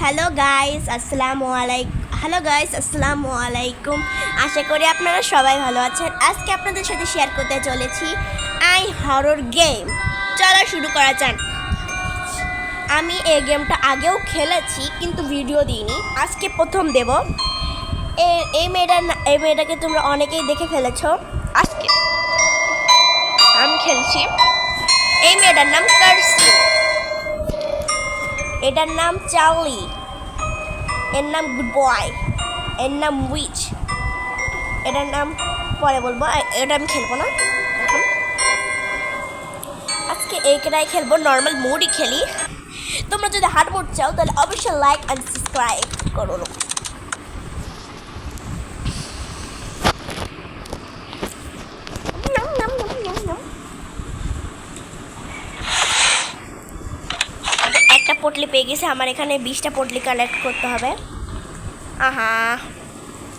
Hello guys আসসালামু আলাইকুম। আশা করি আপনারা সবাই ভালো আছেন। আজকে আপনাদের সাথে শেয়ার করতে চলেছি হরর গেম। চলো শুরু করা যাক। আমি এই গেমটা আগেও খেলেছি কিন্তু ভিডিও দিইনি, আজকে প্রথম দেব। এই মেয়েটাকে তোমরা অনেকেই দেখে ফেলেছো। আজকে আমি খেলছি। এই মেয়েটার নাম কার্সি, এটার নাম চার্লি, এর নাম গুড বয়, এর নাম উইচ, এটার নাম পরে বলবো। এটা আমি খেলবো না এখন, আজকে এইটাই খেলবো। নর্মাল মোডই খেলি। তোমরা যদি হার্ড মোড চাও তাহলে অবশ্যই লাইক অ্যান্ড সাবস্ক্রাইব করো। একটা পটলি পেয়ে গেছে, আমার এখানে 20টা পটলি কালেক্ট করতে হবে।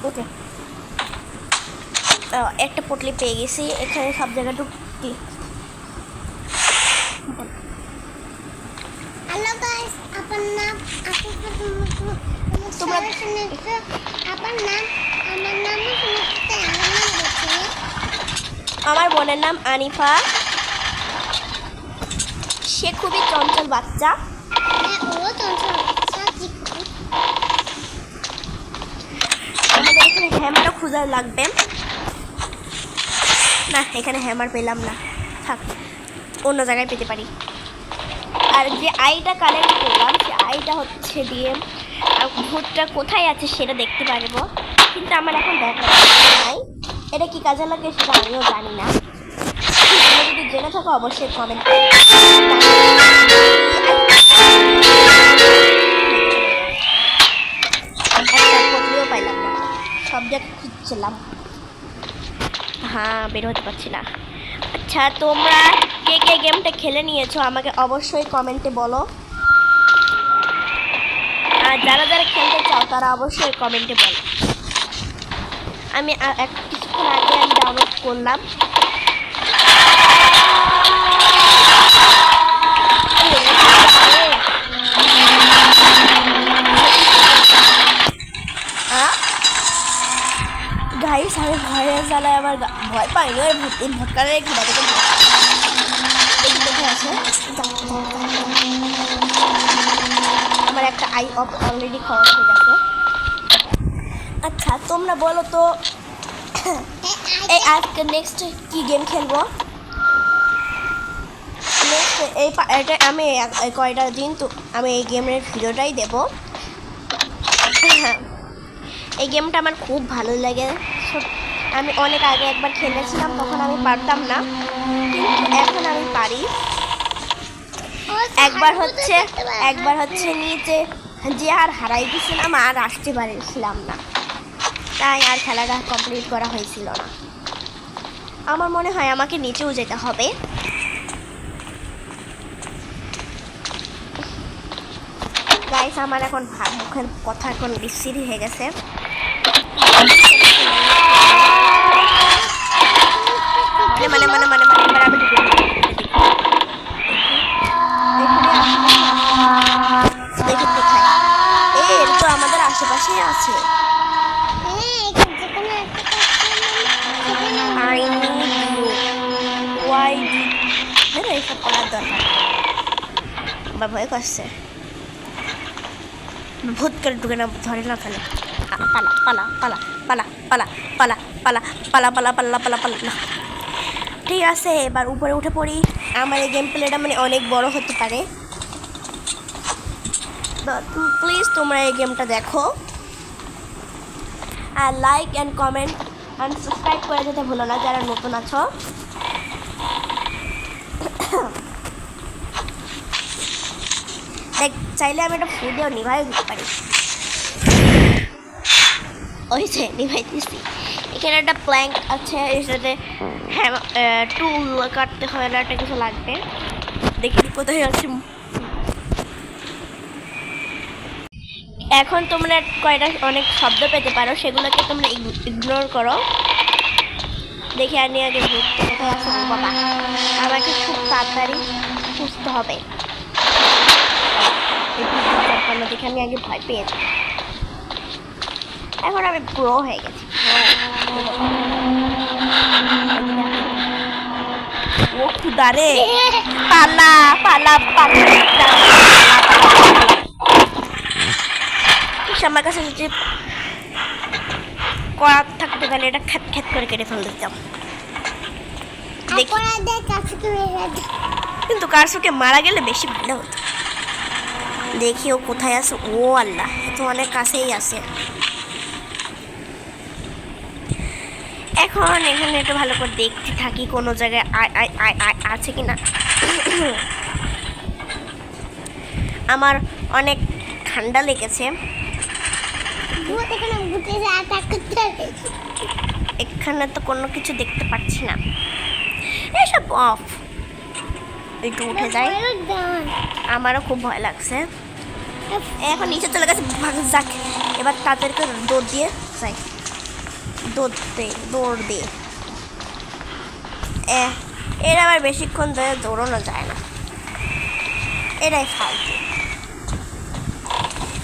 ওকে, একটা পটলি পেয়ে গেছি। এখানে সব জায়গায় ঢুকতি। হ্যালো গাইস, আপনার নাম তোমরা আপনার নাম আমার নাম বলছি। আমার বোনের নাম আনিফা, সে খুবই চঞ্চল বাচ্চা। হ্যাঁ, ও চঞ্চল বাচ্চা। আমাদের এখানে হ্যামারও খোঁজা লাগবে না, এখানে হ্যামার পেলাম না, থাক অন্য জায়গায় পেতে পারি। আর যে আইটা কালেক্ট করলাম সে আইটা হচ্ছে দিয়ে ভূতটা কোথায় আছে সেটা দেখতে পারবো, কিন্তু আমার এখন দেখা নাই। এটা কি কাজে লাগে সেটা আমিও জানি না। তোমরা যদি জেনে থাকো অবশ্যই কমেন্ট করো। একটা পটলিও পাইলাম না, সব জায়গায় খুঁজছিলাম। বের হতে পারছি না। আচ্ছা, তোমরা কে কে গেমটা খেলে নিয়েছো আমাকে অবশ্যই কমেন্টে বলো। আর যারা যারা খেলতে চাও তারা অবশ্যই কমেন্টে বলো। আমি কিছুক্ষণ আগে ডাউনলোড করলাম। গাইস, আমি ভয়ের জ্বালায় আমার ভয় পাইনি। ওই ভটকারের ঘুরা থেকে দেখে আছে। আমার একটা আই অফ অলরেডি খরচ হয়ে গেছে। আচ্ছা, তোমরা বলো তো এই আজকে নেক্সট কি গেম খেলবো। নেক্সট এটা আমি কয়টা দিন তো আমি এই গেমের ভিডিওটাই দেবো। এই গেমটা আমার খুব ভালো লাগে। আমি অনেক আগে একবার খেলেছিলাম, তখন আমি পারতাম না, কিন্তু এখন আমি পারি। একবার হচ্ছে নিচে যে আর হারাই গেছিলাম, আর আসতে পারছিলাম না, তাই আর খেলাটা কমপ্লিট করা হয়েছিল না। আমার মনে হয় আমাকে নিচেও যেতে হবে। গাইস, আমার এখন মুখের কথা এখন বিশ্রী হয়ে গেছে। মানে মানে মানে মানে এবার আমি দেখি কোথায়। এর তো আমাদের আশেপাশেই আছে। এইসব করার দরকার বা ভয় করছে। ভূত করে ঢুকে না, ধরে না ফেলে। পালা পালা পালা পালা পালা পালা পালা পালা পালা পাল্লা পালা পালা না। ঠিক আছে, এবার উপরে উঠে পড়ি। আমার এই গেম প্লেটা মানে অনেক বড় হতে পারে। প্লিজ তোমরা এই গেমটা দেখো আর like and comment and subscribe করে যেতে ভুলো না যারা নতুন আছো। চাইলে আমি একটা ফুদেও নিভাইও দিতে পারি। ওই যে নিভাই দিচ্ছি। এখানে একটা প্ল্যাঙ্ক আছে, এটাতে হ্যাঁ টুল কাটতে হয় না, একটা কিছু লাগবে। দেখি কোথায় আছে। এখন তোমরা কয়টা অনেক শব্দ পেতে পারো, সেগুলোকে তোমরা ইগনোর করো। দেখে আনি আগে ভূত কোথায় আছে। বাবা, আমাকে খুব তাড়াতাড়ি খুঁজতে হবে। লুকানো দেখে আমি আগে ভয় পেয়ে যাই। এখন আমি প্রো হয়ে গেছি। ও খুদারে, পালা পালা পালা। আমার কাছে যদি করার থাকতো তাহলে এটা খ্যাত খ্যাত করে কেটে ফেল দিতাম। দেখি আপনাদের কাছে কি হয়ে গেছে? কিন্তু কারসুকে মারা গেলে বেশি ভালো হতো। দেখি ও কোথায় আছে। ও আল্লাহ, এ তো অনেক কাছেই আছে। এখন এখানে একটু ভালো করে দেখতে থাকি কোনো জায়গায় আছে কি না। আমার অনেক ঠান্ডা লেগেছে। ভূত এখানে ভূতে যা অ্যাটাক করতে হবে। এখানে তো কোনো কিছু দেখতে পাচ্ছি না। এসব অফ। একটু উঠে যাই, আমারও খুব ভয় লাগছে। এখন নিচে চলে গেছে, যাক এবার তাদেরকে দৌড় দিয়ে যাই। দৌড় দিয়ে এর আবার বেশিক্ষণ ধরে দৌড়ানো যায় না, এটাই ফালতু।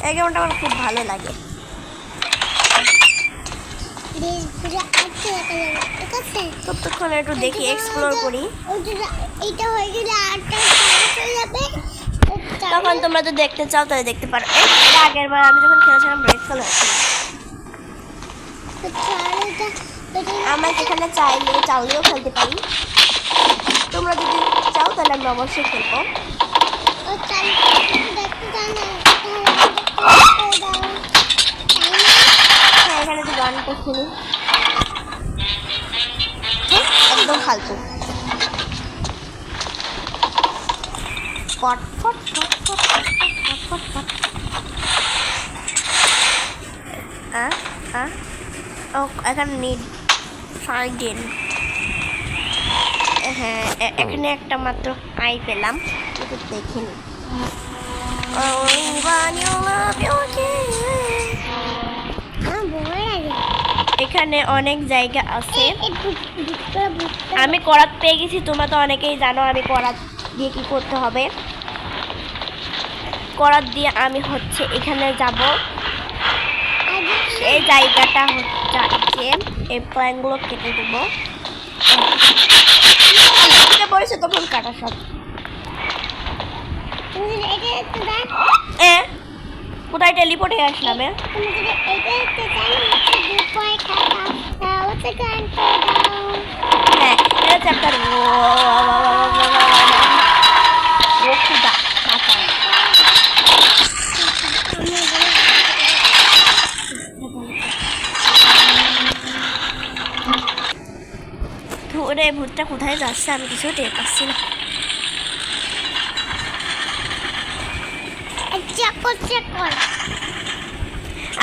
এই গেমটা আমার খুব ভালো লাগে। ততক্ষণ একটু দেখি, এক্সপ্লোর করি। এইটা হয়ে গেলে আটটা চলে যাবে। তখন তোমরা তো দেখতে চাও তাহলে দেখতে পারো। এর আগের বার আমি যখন খেলেছিলাম ব্রেক ফেল হয়েছিল। আমরা যেখানে চাইলেও খেলতে পারি। তোমরা যদি চাও তাহলে আমি অবশ্যই খেলবো। হ্যাঁ, এখানে তো গান করছিনি, একদম ফালতু। ফট ফট ফট ফট ফট ফট। ও এখানে নিড ফাইন্ড। হ্যাঁ, এখানে একটা মাত্র আই পেলাম, একটু দেখিনি। এখানে অনেক জায়গা আছে। আমি করাত পেয়ে গেছি। তোমরা তো অনেকেই জানো আমি করাত দিয়ে কি করতে হবে। করাত দিয়ে আমি হচ্ছে এখানে যাব। এই জায়গাটা হচ্ছে এই প্ল্যানগুলো কেটে দেবো। পড়েছে তখন কাটা সব। কোথায় টেলিপোর্ট হয়ে আসলাম? হ্যাঁ, এটা চ্যাপ্টার। ও খুদা বাঁচাও। ধরে ভূতটা কোথায় যাচ্ছে আমি কিছু টের পাচ্ছি না।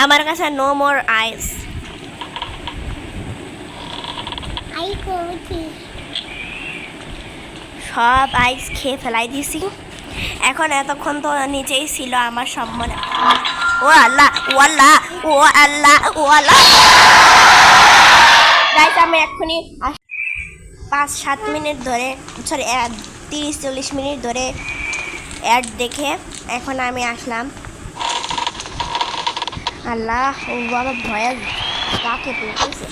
আমার কাছে নো মোর আইস। সব আইস খেয়ে ফেলাই দিছি। এখন এতক্ষণ তো নিচেই ছিল আমার সম্মানে। ও আল্লাহ, ও আল্লাহ, ও আল্লাহ, ও আল্লাহ। গাইস, আমি এক্ষুনি 5-7 মিনিট ধরে, সরি 30-40 মিনিট ধরে অ্যাড দেখে এখন আমি আসলাম। আল্লাহ, ও বাবা ভয়ে কাকে তুলতেছে।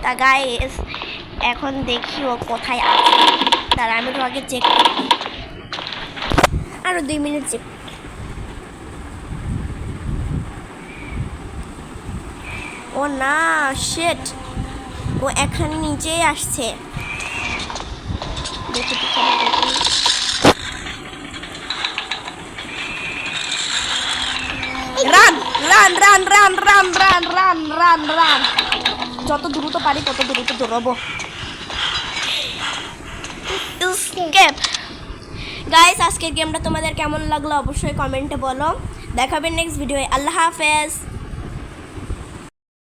তা গাইস, এখন দেখি ও কোথায় আছে। তার আমি তো আগে চেক করি, আরো 2 মিনিট চেক। ও না, শিট, ও এখানে নিচেই আসছে। দেখি run run run run run run run run run. যত দ্রুত পারি তত দ্রুত দৌড়াবো। গাইস, আজকের গেমটা তোমাদের কেমন লাগলো অবশ্যই কমেন্টে বলো। দেখাবেন নেক্সট ভিডিওয়ে। আল্লাহ হাফেজ।